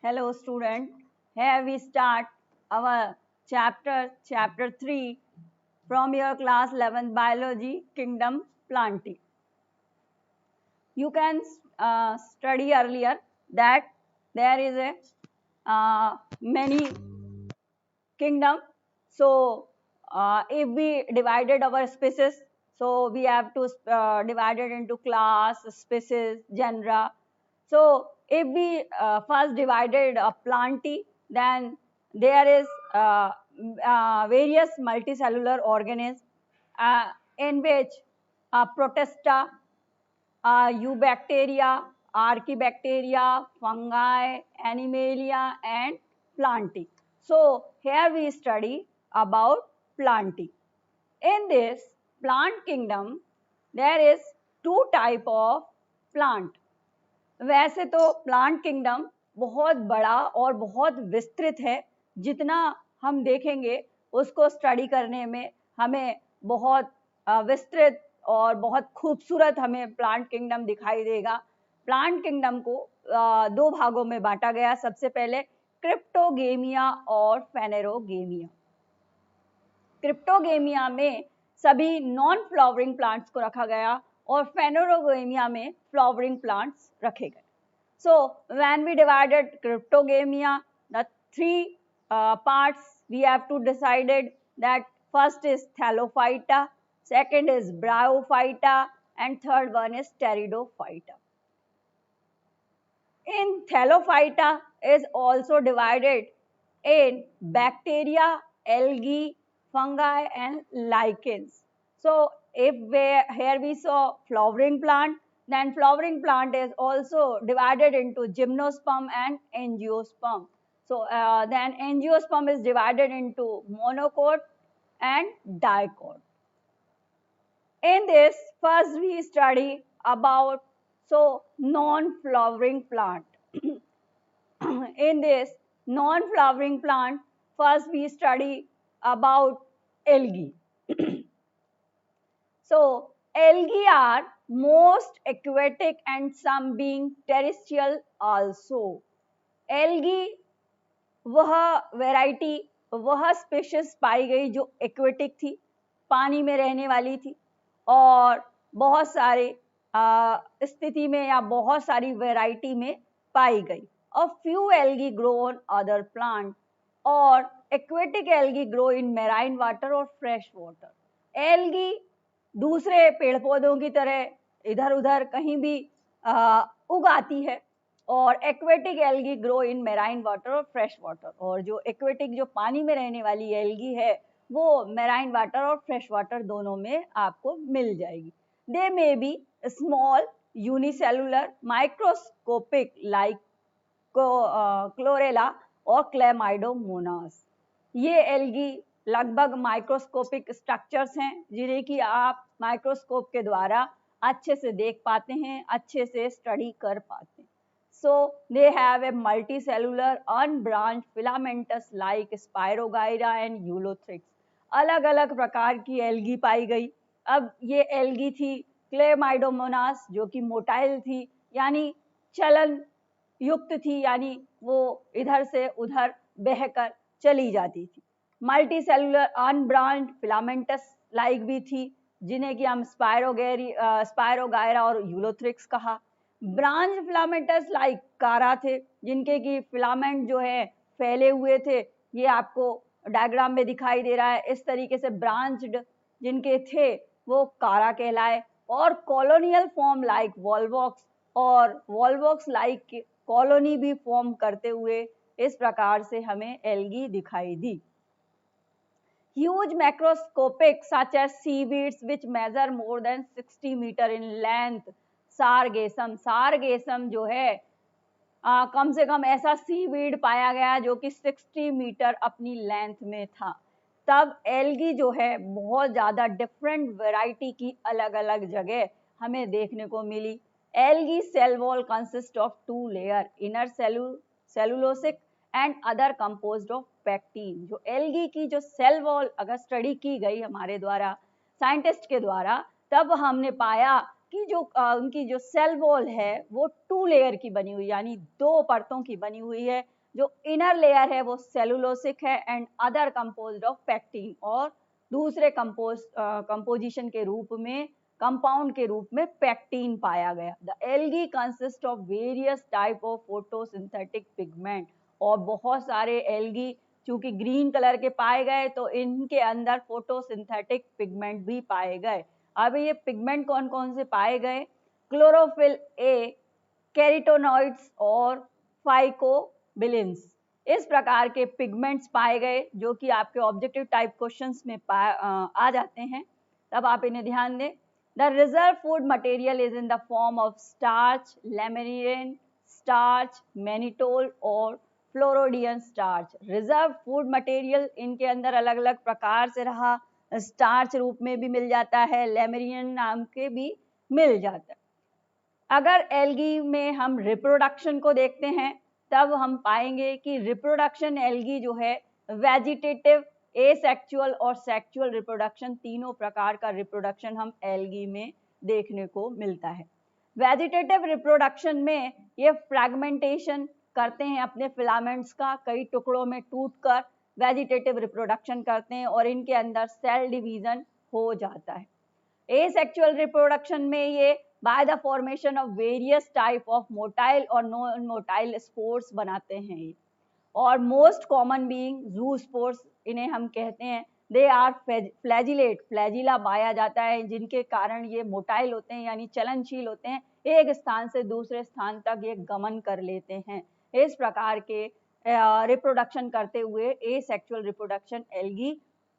Hello student, here we start our chapter 3 from your class 11 biology kingdom planting. You can study earlier that there is a many kingdom. So if we divided our species, so we have to divide it into class, species, genera. So if we first divided a plantae, then there is various multicellular organisms in which protista, eubacteria, archibacteria, fungi, animalia, and plantae. So here we study about plantae. In this plant kingdom, there is two type of plant. वैसे तो plant kingdom बहुत बड़ा और बहुत विस्तृत है, जितना हम देखेंगे उसको स्टडी करने में हमें बहुत विस्तृत और बहुत खूबसूरत हमें प्लांट किंगडम दिखाई देगा। प्लांट किंगडम को दो भागों में बांटा गया। सबसे पहले क्रिप्टोगेमिया और फेनेरोगेमिया। क्रिप्टोगेमिया में सभी नॉन फ्लावरिंग प्लांट्स को रखा गया और फेनेरोगेमिया में फ्लावरिंग प्लांट्स रखे गए। So when we divided cryptogamia, the three parts we have to decided that first is thallophyta, second is bryophyta, and third one is pteridophyta. In thallophyta is also divided in bacteria, algae, fungi, and lichens. So if here we saw flowering plant, then flowering plant is also divided into gymnosperm and angiosperm. So then angiosperm is divided into monocot and dicot. In this, first we study about non-flowering plant. In this non-flowering plant, first we study about algae. So algae are most aquatic and some being terrestrial also. Algae वह variety, वह species पाई गई जो aquatic थी, पानी में रहने वाली थी, और बहुत सारे स्थिति में या बहुत सारी वैरायटी में पाई गई। A few algae grow on other plant और aquatic algae grow in marine water और fresh water. Algae दूसरे पेड़ पौधों की तरह इधर उधर कहीं भी उगाती है, और aquatic algae grow in marine water और फ्रेश वाटर, और जो एक्वेटिक जो पानी में रहने वाली एल्गी है वो मेराइन वाटर और फ्रेश वाटर दोनों में आपको मिल जाएगी। They may be small unicellular microscopic like chlorella और क्लेमाइडोमोनास। ये एल्गी लगभग माइक्रोस्कोपिक स्ट्रक्चर्स हैं जिन्हें कि आप माइक्रोस्कोप के द्वारा अच्छे से देख पाते हैं, अच्छे से स्टडी कर पाते हैं। So they have a multicellular unbranched filamentous like Spirogyra and Ulothrix. अलग अलग प्रकार की एल्गी पाई गई। अब ये एल्गी थी क्लेमाइडोमोनास जो कि मोटाइल थी, यानी चलन युक्त थी, यानी वो इधर से उधर बहकर चली जाती थी। मल्टीसेलुलर अनब्रांच्ड फिलामेंटस लाइक भी थी जिन्हें कि हम स्पायरोगायरा और यूलोथ्रिक्स कहा। ब्रांच फिलामेंटस लाइक कारा थे जिनके की फिलामेंट जो है फैले हुए थे, ये आपको डायग्राम में दिखाई दे रहा है। इस तरीके से ब्रांच्ड जिनके थे वो कारा कहलाए। और कॉलोनियल फॉर्म लाइक वॉल्वॉक्स और वॉल्वॉक्स लाइक कॉलोनी भी फॉर्म करते हुए इस प्रकार से हमें एल्गी दिखाई दी। Huge macroscopic such as seaweeds which measure more than 60 meter in length. सारगेसम जो है कम से कम ऐसा सीवीड पाया गया जो कि 60 मीटर अपनी लेंथ में था। तब एल्गी जो है बहुत ज़्यादा डिफरेंट वैरायटी की अलग अलग जगह हमें देखने को मिली। Algae cell wall consist of 2 layer, inner cellulosic and other composed of pectin. जो एल्गी की जो सेल वॉल अगर स्टडी की गई हमारे द्वारा, साइंटिस्ट के द्वारा, तब हमने पाया की जो उनकी जो सेल वॉल है वो 2 लेयर की बनी हुई, यानी 2 परतों की बनी हुई है। जो इनर लेयर है वो सेलुलोसिक है and other composed of pectin, और दूसरे कंपोजिशन के रूप में, कंपाउंड के रूप में पैक्टिन पाया गया। The algae consist of various type of photosynthetic pigment, और बहुत सारे एल्गी चूंकि ग्रीन कलर के पाए गए तो इनके अंदर फोटोसिंथेटिक पिगमेंट भी पाए गए। अब ये पिगमेंट कौन कौन से पाए गए? क्लोरोफिल ए, कैरोटीनॉइड्स और फाइकोबिलिन्स, इस प्रकार के पिगमेंट्स पाए गए जो कि आपके ऑब्जेक्टिव टाइप क्वेश्चंस में आ जाते हैं, तब आप इन्हें ध्यान दें। The reserve food material is in the form of starch, laminin starch, mannitol और फ्लोरोडियन स्टार्च। रिजर्व फूड मटेरियल इनके अंदर अलग अलग प्रकार से रहा, स्टार्च रूप में भी मिल जाता है, लैमिनिन नाम के भी मिल जाता है। अगर एल्गी में हम रिप्रोडक्शन को देखते हैं तब हम पाएंगे कि रिप्रोडक्शन एल्गी जो है वेजिटेटिव, एसेक्सुअल और सेक्सुअल रिप्रोडक्शन, तीनों प्रकार का रिप्रोडक्शन हम एल्गी में देखने को मिलता है। वेजिटेटिव रिप्रोडक्शन में ये फ्रैगमेंटेशन करते हैं अपने फिलामेंट्स का, कई टुकड़ों में टूटकर वेजिटेटिव रिप्रोडक्शन करते हैं और इनके अंदर सेल डिवीजन हो जाता है। एसेक्सुअल रिप्रोडक्शन में ये by the formation of various type of motile और नॉन मोटाइल स्पोर्स बनाते हैं। और मोस्ट कॉमन बीइंग जू स्पोर्स, इन्हें हम कहते हैं, दे आर फ्लैजिलेट, फ्लैजिला पाया जाता है जिनके कारण ये मोटाइल होते हैं यानी चलनशील होते हैं, एक स्थान से दूसरे स्थान तक ये गमन कर लेते हैं। इस प्रकार के रिप्रोडक्शन करते हुए एसेक्सुअल रिप्रोडक्शन एल्गी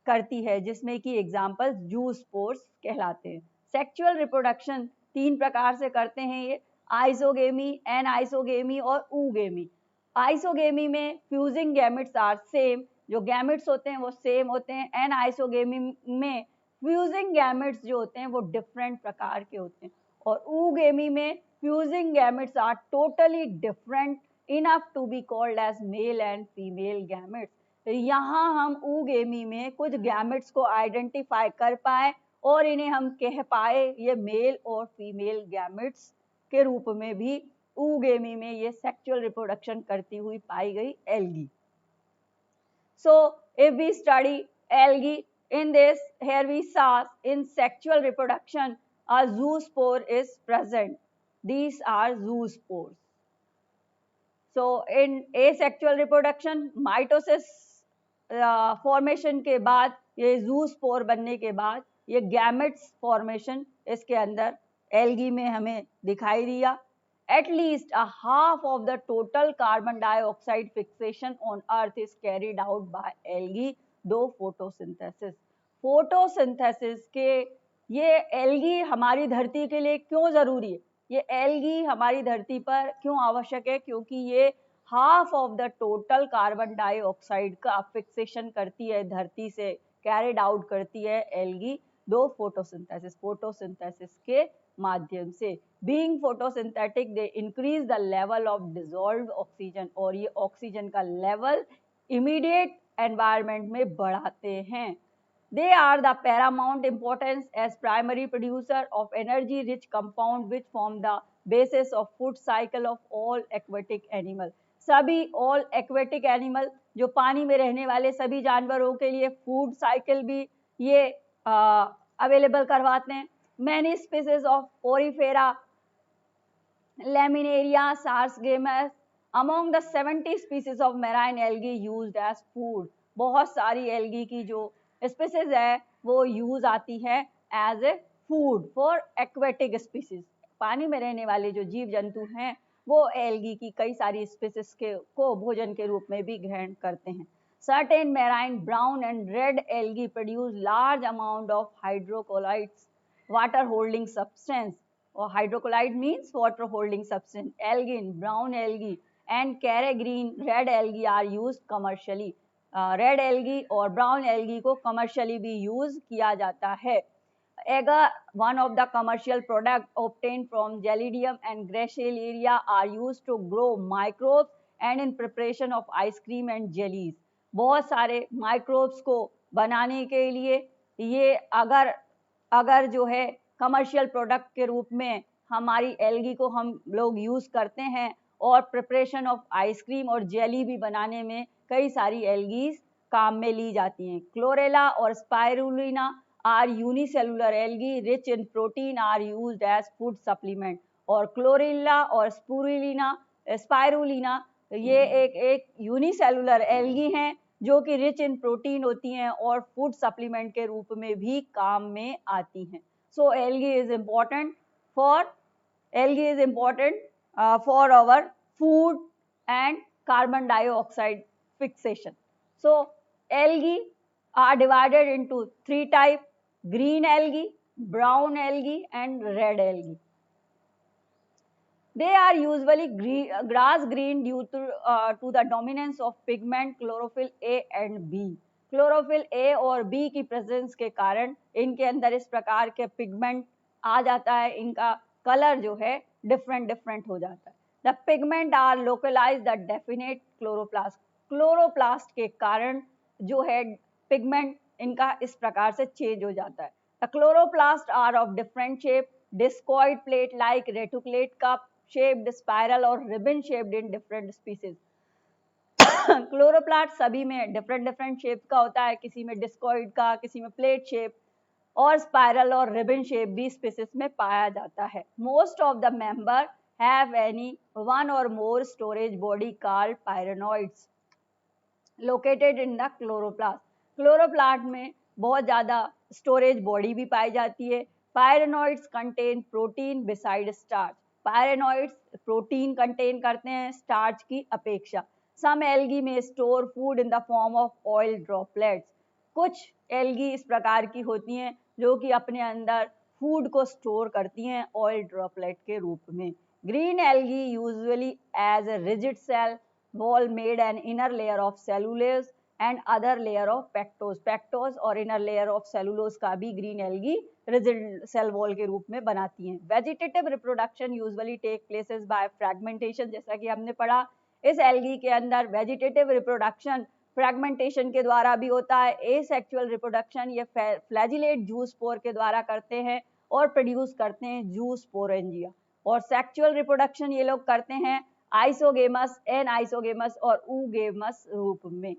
करती है, जिसमें कि एग्जाम्पल जू स्पोर्स कहलाते हैं। सेक्सुअल रिप्रोडक्शन 3 प्रकार से करते हैं ये, आइसोगेमी, एनआइसोगेमी और ऊगेमी। आइसोगेमी में फ्यूजिंग गैमेट्स आर सेम, जो गैमेट्स होते हैं वो सेम होते हैं। एनआइसोगेमी में फ्यूजिंग गैमेट्स जो होते हैं वो डिफरेंट प्रकार के होते हैं। और ऊगेमी में fusing gametes are totally different enough to be called as male and female gametes. यहाँ हम ऊगेमी में कुछ गैमेट्स को आइडेंटिफाई कर पाए और इन्हें हम कह पाए ये मेल और फीमेल गैमेट्स के रूप में भी ऊगेमी में ये सेक्सुअल रिप्रोडक्शन करती हुई पाई गई algae. So if we study algae in this, here we saw in sexual reproduction a zoospore is present. These are zoospores. So in asexual reproduction, mitosis formation के बाद, ये zoospore बनने के बाद ये gametes formation इसके अंदर algae में हमें दिखाई दिया। At least a half of the total carbon dioxide fixation on earth is carried out by algae, दो photosynthesis। photosynthesis के ये algae हमारी धरती के लिए क्यों जरूरी है? ये algae हमारी धरती पर क्यों आवश्यक है? क्योंकि ये half of the total carbon dioxide का फिक्सेशन करती है, धरती से कैरिड आउट करती है एल्गी, दो फोटोसिंथेसिस के माध्यम से। Being photosynthetic they increase the level of dissolved oxygen, और ये ऑक्सीजन का लेवल इमीडिएट एनवायरनमेंट में बढ़ाते हैं। They are the paramount importance as primary producer of energy rich compound which form the basis of food cycle of all aquatic animal। सभी all aquatic animal, जो पानी में रहने वाले सभी जानवरों के लिए फूड साइकिल भी ये अवेलेबल करवाते हैं। Many species of Porifera, Laminaria, Sargassum, among the 70 species of marine algae used as food। बहुत सारी एल्गी की जो स्पीसीज है वो यूज आती है as a food for aquatic species. पानी में रहने वाले जो जीव जंतु हैं वो एल्गी की कई सारी स्पीसीज को भोजन के रूप में भी ग्रहण करते हैं। Certain marine brown and red algae produce large amount of hydrocolloids, water holding substance, or hydrocolloid means water holding substance। Algae, brown algae and carrageenan red algae are used commercially। Red algae और brown algae को commercially भी use किया जाता है। Agar one of the commercial product obtained from Gelidium and Gracilaria are used to grow microbes and in preparation of ice cream and jellies। बहुत सारे microbes को बनाने के लिए ये अगर जो है कमर्शियल प्रोडक्ट के रूप में हमारी एल्गी को हम लोग यूज करते हैं और प्रिपरेशन ऑफ आइसक्रीम और जेली भी बनाने में कई सारी एल्गीज काम में ली जाती हैं। क्लोरेला और spirulina are unicellular algae rich in protein are used as food supplement. और क्लोरेला और स्पाइरुलिना ये एक यूनिसेलुलर एल्गी हैं जो कि रिच इन प्रोटीन होती हैं और फूड सप्लीमेंट के रूप में भी काम में आती हैं। So algae is important for our food and carbon dioxide fixation. So algae are divided into three types: green algae, brown algae and red algae. They are usually grass green due to the dominance of pigment chlorophyll A and B. Chlorophyll A और B की presence के कारण इनके अंदर इस प्रकार के pigment आ जाता है, इनका कलर जो है डिफरेंट हो जाता है। The pigment are localise the definite chloroplast. Chloroplast के कारण जो है पिगमेंट इनका इस प्रकार से चेंज हो जाता है। The chloroplast are of different shape, discoid plate like reticulate cup shaped, spiral और ribbon shaped in different species. Chloroplast सभी में डिफरेंट शेप का होता है, किसी में डिस्कॉइड का, किसी में प्लेट शेप और स्पाइरल और रिबन शेप भी स्पीसीज में पाया जाता है। Most of the member have any one or more storage body called pyrenoids located in the chloroplast. Chloroplast में बहुत ज्यादा स्टोरेज बॉडी भी पाई जाती है। Pyrenoids contain protein beside starch. Pyrenoids protein contain करते हैं स्टार्च की अपेक्षा। सम एल्गी में store food in the form of oil droplets. कुछ एल्गी इस प्रकार की होती हैं जो कि अपने अंदर फूड को स्टोर करती हैं ऑयल ड्रॉपलेट के रूप में। Green algae usually as a rigid cell wall made an inner layer of cellulose and other layer of pectose। Pectose और inner layer of cellulose का भी green algae rigid cell wall के रूप में बनाती हैं। Vegetative reproduction usually take places by fragmentation. जैसा कि हमने पढ़ा, इस एल्गी के अंदर वेजिटेटिव रिप्रोडक्शन फ्रैगमेंटेशन के द्वारा भी होता है। एसेक्सुअल रिप्रोडक्शन ये फ्लैजिलेट जूस स्पोर के द्वारा करते हैं और प्रोड्यूस करते हैं जूस स्पोरेंजिया। और सेक्सुअल रिप्रोडक्शन ये लोग करते हैं आइसोगेमस, एनआइसोगेमस और ऊगेमस रूप में।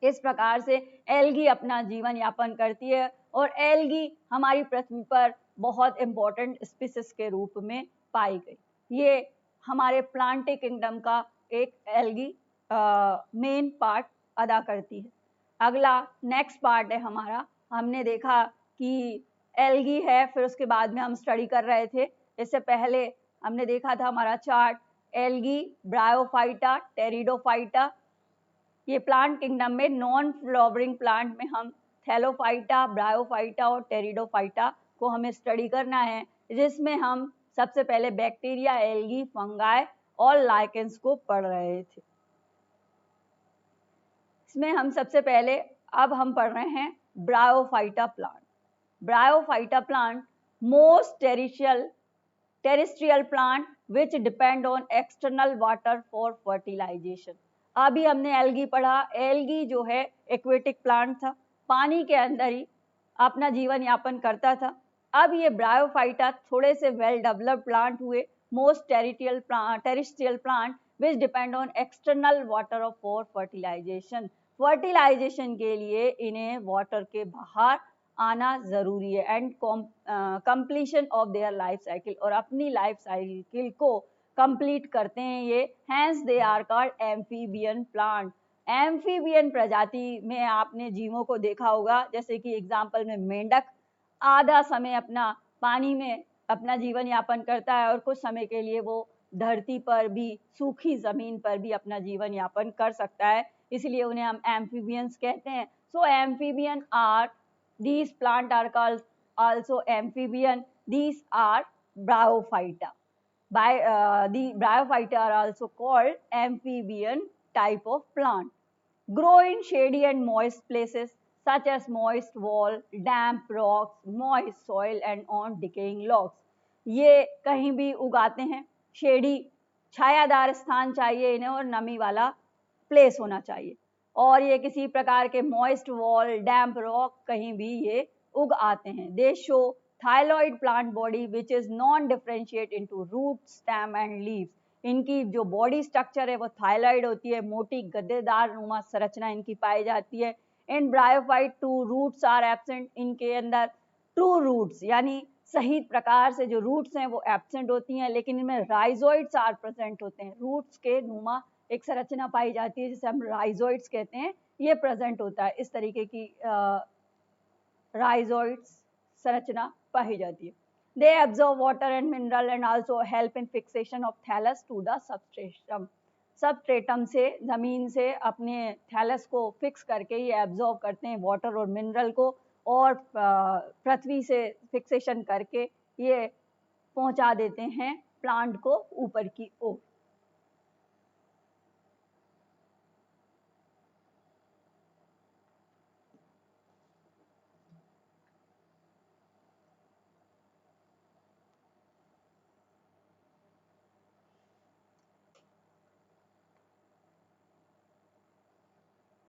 इस प्रकार से एल्गी अपना जीवन यापन करती है और एल्गी हमारी पृथ्वी पर बहुत इंपॉर्टेंट स्पीसीज के रूप में पाई गई। ये हमारे प्लांट किंगडम का एक एल्गी मेन पार्ट अदा करती है। अगला नेक्स्ट पार्ट है हमारा, हमने देखा कि एल्गी है, फिर उसके बाद में हम स्टडी कर रहे थे। इससे पहले हमने देखा था हमारा चार्ट एल्गी, ब्रायोफाइटा, टेरिडोफाइटा। ये प्लांट किंगडम में नॉन फ्लावरिंग प्लांट में हम थैलोफाइटा, ब्रायोफाइटा और टेरिडोफाइटा को हमें स्टडी करना है, जिसमें हम सबसे पहले बैक्टीरिया, एल्गी, फंगाई और लाइकेंस को पढ़ रहे थे। इसमें हम सबसे पहले अब हम पढ़ रहे हैं bryophyta plant. Bryophyta plant most terrestrial plant which depend on external water for fertilisation. अभी हमने एल्गी पढ़ा, एल्गी जो है एक्वेटिक प्लांट था, पानी के अंदर ही अपना जीवन यापन करता था। अब ये ब्रायोफाइटा थोड़े से वेल डेवलप्ड प्लांट हुए, most terrestrial plant which depend on external water for fertilisation. Fertilisation के लिए इन्हें वाटर के बाहर आना जरूरी है and completion of their life cycle, और अपनी लाइफ साइकिल को कंप्लीट करते हैं ये। Hence they are called amphibian plant. Amphibian प्रजाति में आपने जीवों को देखा होगा, जैसे कि एग्जाम्पल में मेंढक आधा समय अपना पानी में अपना जीवन यापन करता है और कुछ समय के लिए वो धरती पर भी, सूखी जमीन पर भी अपना जीवन यापन कर सकता है, इसलिए उन्हें हम एम्फीबियंस कहते हैं। So amphibian are these plant are called also amphibian. These are bryophyta. The bryophyta are also called amphibian type of plant. Grow in shady and moist places such as moist wall, damp rocks, moist soil and on decaying logs. ये कहीं भी उगाते हैं, shady छायादार स्थान चाहिए इन्हें और नमी वाला प्लेस होना चाहिए, और ये किसी प्रकार के मॉइस्ट वॉल, डैम्प रॉक कहीं भी ये उग आते हैं। They show thalloid plant body which is non differentiate into root, stem and leaves. इनकी जो बॉडी स्ट्रक्चर है वो थाइलॉइड होती है, मोटी गद्देदार नुमा संरचना इनकी पाई जाती है। In bryophyte too roots are absent, इनके अंदर ट्रू रूट्स यानी सही प्रकार से जो रूट्स हैं वो एब्सेंट होती हैं, लेकिन इनमें राइजोइड्स आर प्रेजेंट होते हैं। रूट्स के नुमा एक संरचना पाई जाती है जिसे हम राइजोइड्स कहते हैं, ये प्रेजेंट होता है। इस तरीके की राइजोइड्स संरचना पाई जाती है। They absorb water and mineral and also help in fixation of thallus to the substratum. Substratum से, जमीन से अपने थैलस को फिक्स करके ये एब्जॉर्ब करते हैं वाटर और मिनरल को, और पृथ्वी से फिक्सेशन करके ये पहुंचा देते हैं प्लांट को ऊपर की ओर।